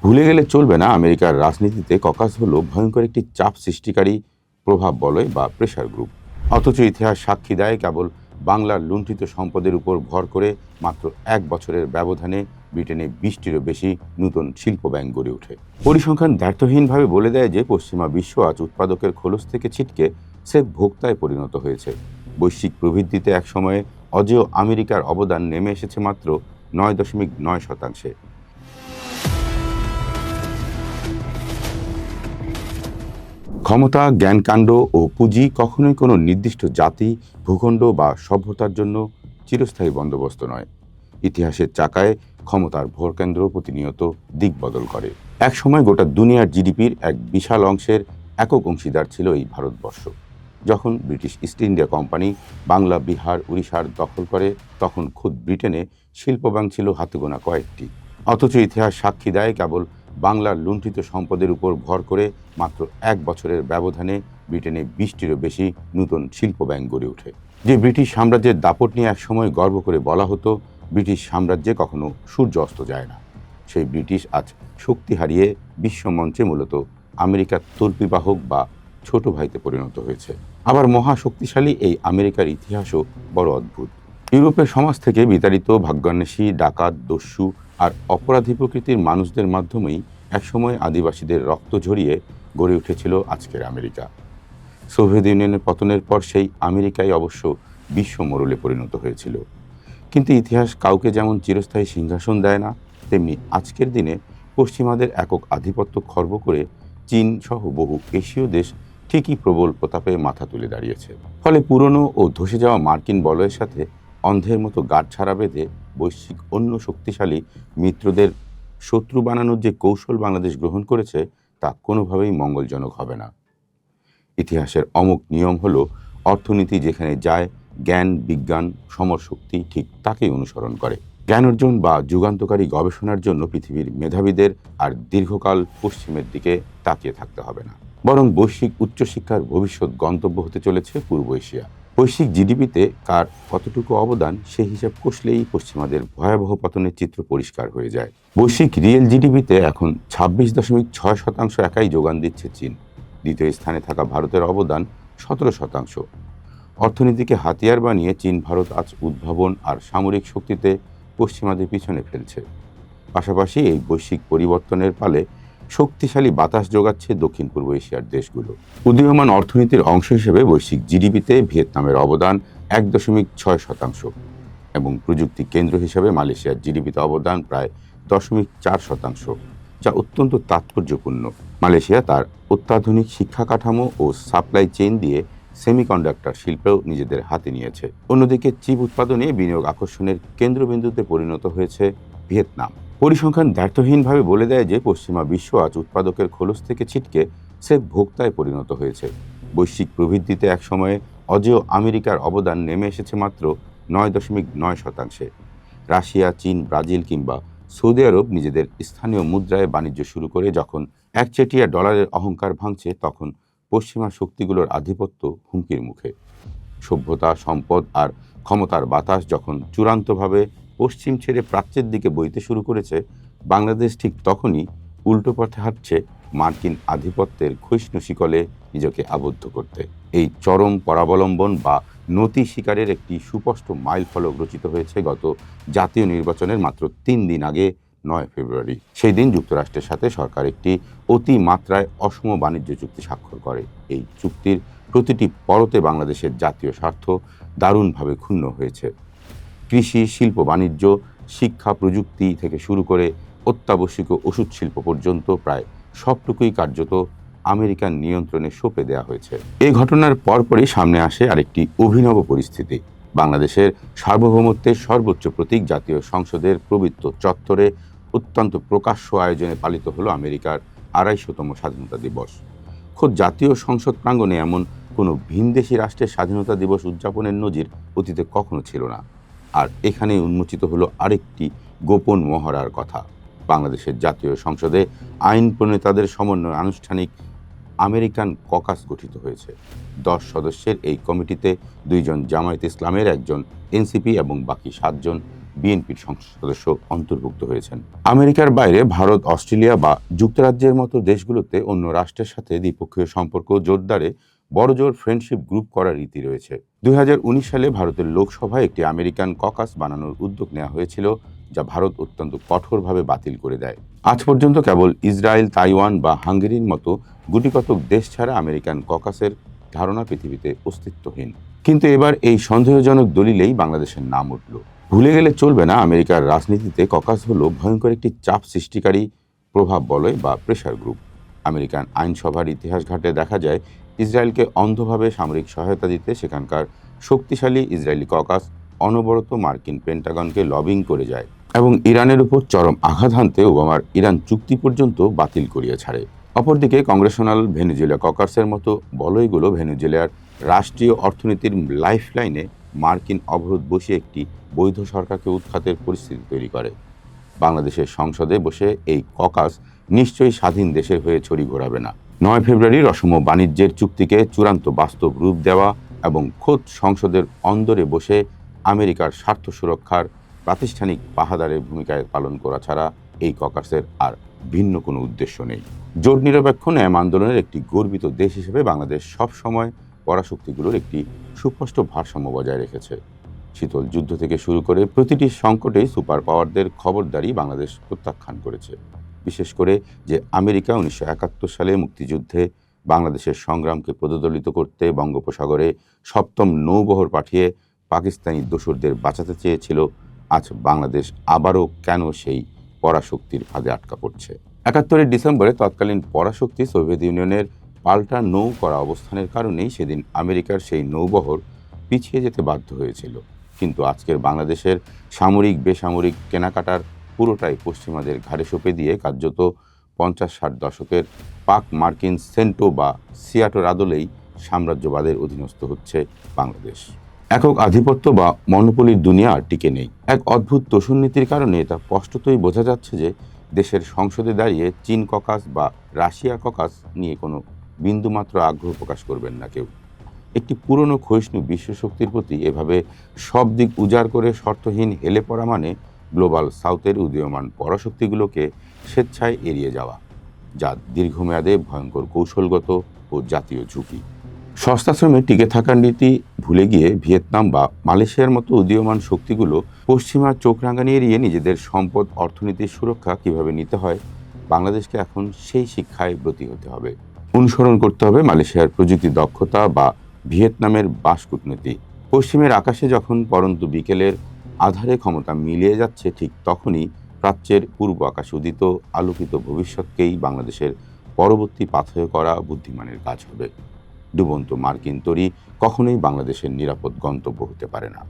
ভুলে গেলে চলবে না, আমেরিকার রাজনীতিতে ককাস হলো ভয়ঙ্কর একটি চাপ সৃষ্টিকারী প্রভাব বলয় বা প্রেশার গ্রুপ। অথচ ইতিহাস সাক্ষী দেয় কেবল বাংলার লুণ্ঠিত সম্পদের উপর ভর করে মাত্র 1 বছরের ব্যবধানে ব্রিটেনে 20টিরও বেশি নতুন শিল্প ব্যাংক গড়ে ওঠে। পরিসংখ্যান দ্ব্যর্থহীনভাবে বলে দেয় যে পশ্চিমা বিশ্ব আজ উৎপাদকের খোলস থেকে ছিটকে স্রেফ ভোক্তায় পরিণত হয়েছে। বৈশ্বিক প্রবৃদ্ধিতে একসময়ে অজেয় আমেরিকার অবদান নেমে এসেছে মাত্র 9.9%। ক্ষমতা, জ্ঞানকাণ্ড ও পুঁজি কখনোই কোনো নির্দিষ্ট জাতি, ভূখণ্ড বা সভ্যতার জন্য চিরস্থায়ী বন্দোবস্ত নয়। ইতিহাসের চাকায় ক্ষমতার ভরকেন্দ্র প্রতিনিয়ত দিক বদল করে। এক সময় গোটা দুনিয়ার জিডিপির এক বিশাল অংশের একক অংশীদার ছিল এই ভারতবর্ষ। যখন British east India company Bangla, Bihar, উড়িষ্যার দখল করে, তখন খোদ ব্রিটেনে শিল্প ব্যাংক ছিল হাতে গোনা কয়েকটি। অথচ ইতিহাস সাক্ষী দেয় কেবল বাংলার লুণ্ঠিত সম্পদের উপর ভর করে মাত্র 1 বছরের ব্যবধানে ব্রিটেনে 20টিরও বেশি নতুন শিল্প ব্যাংক গড়ে ওঠে। যে ব্রিটিশ সাম্রাজ্যের দাপট নিয়ে একসময় গর্ব করে বলা হতো ব্রিটিশ সাম্রাজ্যে কখনো সূর্য অস্ত যায় না, সেই ব্রিটিশ আজ শক্তি হারিয়ে বিশ্বমঞ্চে মূলত আমেরিকার তল্পিবাহক বা ছোট ভাইতে পরিণত হয়েছে। আবার মহাশক্তিশালী এই আমেরিকার ইতিহাসও বড় অদ্ভুত। ইউরোপের সমাজ থেকে বিতাড়িত ভাগ্যান্বেষী, ডাকাত, দস্যু আর অপরাধী প্রকৃতির মানুষদের মাধ্যমেই একসময় আদিবাসীদের রক্ত ঝরিয়ে গড়ে উঠেছিল আজকের আমেরিকা। সোভিয়েত ইউনিয়নের পতনের পর সেই আমেরিকাই অবশ্য বিশ্ব মোড়লে পরিণত হয়েছিল। কিন্তু ইতিহাস কাউকে যেমন চিরস্থায়ী সিংহাসন দেয় না, তেমনি আজকের দিনে পশ্চিমাদের একক আধিপত্য খর্ব করে চীন সহ বহু এশীয় দেশ ঠিকই প্রবল প্রতাপে মাথা তুলে দাঁড়িয়েছে। ফলে পুরনো ও ধসে যাওয়া মার্কিন বলয়ের সাথে অন্ধের মতো গাঁটছাড়া বেঁধে বৈশ্বিক অন্য শক্তিশালী মিত্রদের শত্রু বানানোর যে কৌশল বাংলাদেশ গ্রহণ করেছে, তা কোনোভাবেই মঙ্গলজনক হবে না। ইতিহাসের অমুক নিয়ম হলো, অর্থনীতি যেখানে যায়, জ্ঞান, বিজ্ঞান, সমরশক্তি ঠিক তাকেই অনুসরণ করে। জ্ঞান অর্জন বা যুগান্তকারী গবেষণার জন্য পৃথিবীর মেধাবীদের আর দীর্ঘকাল পশ্চিমের দিকে তাকিয়ে থাকতে হবে না, বরং বৈশ্বিক উচ্চশিক্ষার ভবিষ্যৎ গন্তব্য হতে চলেছে পূর্ব এশিয়া। বৈশ্বিক জিডিপিতে কার কতটুকু অবদান, সেই হিসাব কষলেই পশ্চিমাদের ভয়াবহ পতনের চিত্র পরিষ্কার হয়ে যায়। বৈশ্বিক রিয়েল জিডিপিতে এখন 26.6% একাই যোগান দিচ্ছে চীন। দ্বিতীয় স্থানে থাকা ভারতের অবদান 17%। অর্থনীতিকে হাতিয়ার বানিয়ে চীন ভারত আজ উদ্ভাবন আর সামরিক শক্তিতে পশ্চিমাদের পিছনে ফেলছে। পাশাপাশি এই বৈশ্বিক পরিবর্তনের পালে শক্তিশালী বাতাস যোগাচ্ছে দক্ষিণ পূর্ব এশিয়ার দেশগুলো। উদীয়মান অর্থনীতির অংশ হিসেবে বৈশ্বিক জিডিপিতে ভিয়েতনামের অবদান 1.6% এবং প্রযুক্তি কেন্দ্র হিসেবে মালয়েশিয়ার জিডিপিতে অবদান প্রায় 0.4%, যা অত্যন্ত তাৎপর্যপূর্ণ। মালয়েশিয়া তার অত্যাধুনিক শিক্ষা কাঠামো ও সাপ্লাই চেইন দিয়ে সেমিকন্ডাক্টর শিল্পেও নিজেদের হাতে নিয়েছে। অন্যদিকে চিপ উৎপাদনে বিনিয়োগ আকর্ষণের কেন্দ্রবিন্দুতে পরিণত হয়েছে ভিয়েতনাম। পরিসংখ্যান দ্ব্যর্থহীনভাবে বলে দেয় যে পশ্চিমা বিশ্ব আজ উৎপাদকের খোলস থেকে ছিটকে স্রেফ ভোক্তায় পরিণত হয়েছে। বৈশ্বিক প্রবৃদ্ধিতে একসময়ে অজেয় আমেরিকার অবদান নেমে এসেছে মাত্র 9.9%। রাশিয়া, চীন, ব্রাজিল কিংবা সৌদি আরব নিজেদের স্থানীয় মুদ্রায় বাণিজ্য শুরু করে যখন একচেটিয়া ডলারের অহংকার ভাঙছে, তখন পশ্চিমা শক্তিগুলোর আধিপত্য হুমকির মুখে। সভ্যতা, সম্পদ আর ক্ষমতার বাতাস যখন চূড়ান্তভাবে পশ্চিম ছেড়ে প্রাচ্যের দিকে বইতে শুরু করেছে, বাংলাদেশ ঠিক তখনই উল্টো পথে হাঁটছে মার্কিন আধিপত্যের ক্ষয়িষ্ণু শিকলে নিজেকে আবদ্ধ করতে। এই চরম পরাবলম্বন বা নতি শিকারের একটি সুস্পষ্ট মাইল ফলক রচিত হয়েছে গত জাতীয় নির্বাচনের মাত্র 3 দিন আগে, 9 ফেব্রুয়ারি। সেই দিন যুক্তরাষ্ট্রের সাথে সরকার একটি অতি মাত্রায় অসম বাণিজ্য চুক্তি স্বাক্ষর করে। এই চুক্তির প্রতিটি পরতে বাংলাদেশের জাতীয় স্বার্থ দারুণভাবে ক্ষুণ্ণ হয়েছে। কৃষি, শিল্প, বাণিজ্য, শিক্ষা, প্রযুক্তি থেকে শুরু করে অত্যাবশ্যক ওষুধ শিল্প পর্যন্ত প্রায় সবটুকুই কার্যত আমেরিকান নিয়ন্ত্রণে সঁপে দেওয়া হয়েছে। এই ঘটনার পরপরই সামনে আসে আরেকটি অভিনব পরিস্থিতি। বাংলাদেশের সার্বভৌমত্বের সর্বোচ্চ প্রতীক জাতীয় সংসদের পবিত্র চত্বরে অত্যন্ত প্রকাশ্য আয়োজনে পালিত হলো আমেরিকার 250তম স্বাধীনতা দিবস। খোদ জাতীয় সংসদ প্রাঙ্গণে এমন কোনো ভিনদেশি রাষ্ট্রের স্বাধীনতা দিবস উদযাপনের নজির অতীতে কখনো ছিল না। আর এখানেই উন্মোচিত হলো আরেকটি গোপন মহড়ার কথা। বাংলাদেশের জাতীয় সংসদে আইন প্রণেতাদের সমন্বয়ে আনুষ্ঠানিক আমেরিকান ককাস গঠিত হয়েছে। 10 সদস্যের এই কমিটিতে 2 জন জামায়াতে ইসলামের, 1 জন এনসিপি এবং বাকি 7 জন বিএনপির সংসদ সদস্য অন্তর্ভুক্ত হয়েছেন। আমেরিকার বাইরে ভারত, অস্ট্রেলিয়া বা যুক্তরাজ্যের মতো দেশগুলোতে অন্য রাষ্ট্রের সাথে দ্বিপক্ষীয় সম্পর্ক জোরদারে বড়জোর ফ্রেন্ডশিপ গ্রুপ করার রীতি রয়েছে। 2019 সালে ভারতের লোকসভায় একটি আমেরিকান ককাস বানানোর উদ্যোগ নেওয়া হয়েছিল, যা ভারত অত্যন্ত কঠোরভাবে বাতিল করে দেয়। আজ পর্যন্ত কেবল ইসরায়েল, তাইওয়ান বা হাঙ্গেরির মতো গুটিকতক দেশ ছাড়া আমেরিকান ককাসের ধারণা পৃথিবীতে অস্তিত্বহীন। কিন্তু এবার এই সন্দেহজনক দলিলেই বাংলাদেশের নাম উঠল। ভুলে গেলে চলবে না, আমেরিকার রাজনীতিতে ককাস হলো ভয়ঙ্কর একটি চাপ সৃষ্টিকারী প্রভাব বলয় বা প্রেশার গ্রুপ। আমেরিকান আইনসভার ইতিহাস ঘাটে দেখা যায়, ইসরায়েলকে অন্ধভাবে সামরিক সহায়তা দিতে সেখানকার শক্তিশালী ইসরায়েলি ককাস অনবরত মার্কিন পেন্টাগনকে লবিং করে যায় এবং ইরানের উপর চরম আঘাত হানতে ওবামার ইরান চুক্তি পর্যন্ত বাতিল করিয়ে ছাড়ে। অপরদিকে কংগ্রেশনাল ভেনেজুয়েলা ককাসের মতো বলয়গুলো ভেনেজুয়েলার রাষ্ট্রীয় অর্থনীতির লাইফলাইনে মার্কিন অবরোধ বসিয়ে একটি বৈধ সরকারকে উৎখাতের পরিস্থিতি তৈরি করে। বাংলাদেশের সংসদে বসে এই ককাস নিশ্চয়ই স্বাধীন দেশের হয়ে ছড়ি ঘোরাবে না। 9 ফেব্রুয়ারির অসম বাণিজ্যের চুক্তিকে চূড়ান্ত বাস্তব রূপ দেওয়া এবং খোদ সংসদের অন্দরে বসে আমেরিকার স্বার্থ সুরক্ষার প্রাতিষ্ঠানিক পাহাদারের ভূমিকায় পালন করা ছাড়া এই ককাসের আর ভিন্ন কোনো উদ্দেশ্য নেই। জোট নিরপেক্ষ ন্যায় আন্দোলনের একটি গর্বিত দেশ হিসেবে বাংলাদেশ সবসময় পরাশক্তিগুলোর একটি সুস্পষ্ট ভারসাম্য বজায় রেখেছে। শীতল যুদ্ধ থেকে শুরু করে প্রতিটি সংকটেই সুপার পাওয়ারদের খবরদারি বাংলাদেশ প্রত্যাখ্যান করেছে। বিশেষ করে যে আমেরিকা 1971 সালে মুক্তিযুদ্ধে বাংলাদেশের সংগ্রামকে প্রজ্বলিত করতে বঙ্গোপসাগরে 7ম নৌবহর পাঠিয়ে পাকিস্তানি দোসরদের বাঁচাতে চেয়েছিল, আজ বাংলাদেশ আবারও কেন সেই পরাশক্তির ফাঁদে আটকা পড়ছে। 71 ডিসেম্বরে তৎকালীন পরাশক্তি সোভিয়েত ইউনিয়নের পাল্টা নৌ করা অবস্থানের কারণেই সেদিন আমেরিকার সেই নৌবহর পিছিয়ে যেতে বাধ্য হয়েছিল। কিন্তু আজকের বাংলাদেশের সামরিক বেসামরিক কেনাকাটার পুরোটাই পশ্চিমাদের ঘাড়ে সঁপে দিয়ে কার্যত 50-60 দশকের পাক মার্কিন সেন্টো বা সিয়াটোর আদলেই সাম্রাজ্যবাদের অধীনস্থ হচ্ছে বাংলাদেশ। একক আধিপত্য বা মনোপলির দুনিয়া আর টিকে নেই। এক অদ্ভুত তোষণ নীতির কারণে এটা স্পষ্টতই বোঝা যাচ্ছে যে দেশের সংসদে দাঁড়িয়ে চীন ককাস বা রাশিয়া ককাস নিয়ে কোনো বিন্দুমাত্র আগ্রহ প্রকাশ করবেন না কেউ। একটি পুরনো ক্ষয়িষ্ণু বিশ্বশক্তির প্রতি এভাবে সব দিক উজাড় করে শর্তহীন হেলে পড়া মানে গ্লোবাল সাউথের উদীয়মান পরাশক্তিগুলোকে স্বেচ্ছায় এড়িয়ে যাওয়া, যা দীর্ঘমেয়াদে ভয়ঙ্কর কৌশলগত ও জাতীয় ঝুঁকি। সস্তা শ্রমে টিকে থাকার নীতি ভুলে গিয়ে ভিয়েতনাম বা মালয়েশিয়ার মতো উদীয়মান শক্তিগুলো পশ্চিমা চোখ রাঙানি এড়িয়ে নিজেদের সম্পদ অর্থনীতির সুরক্ষা কিভাবে নিতে হয়, বাংলাদেশকে এখন সেই শিক্ষায় ব্রতী হতে হবে। অনুসরণ করতে হবে মালয়েশিয়ার প্রযুক্তি দক্ষতা বা ভিয়েতনামের বাস কূটনীতি। পশ্চিমের আকাশে যখন পরন্ত বিকেলের আধারে ক্ষমতা মিলিয়ে যাচ্ছে, ঠিক তখনই প্রাচ্যের পূর্ব আকাশে উদিত আলোকিত ভবিষ্যৎকেই বাংলাদেশের পরবর্তী পাথেয় করা বুদ্ধিমানের কাজ হবে। ডুবন্ত মার্কিন তরী কখনোই বাংলাদেশের নিরাপদ গন্তব্য হতে পারে না।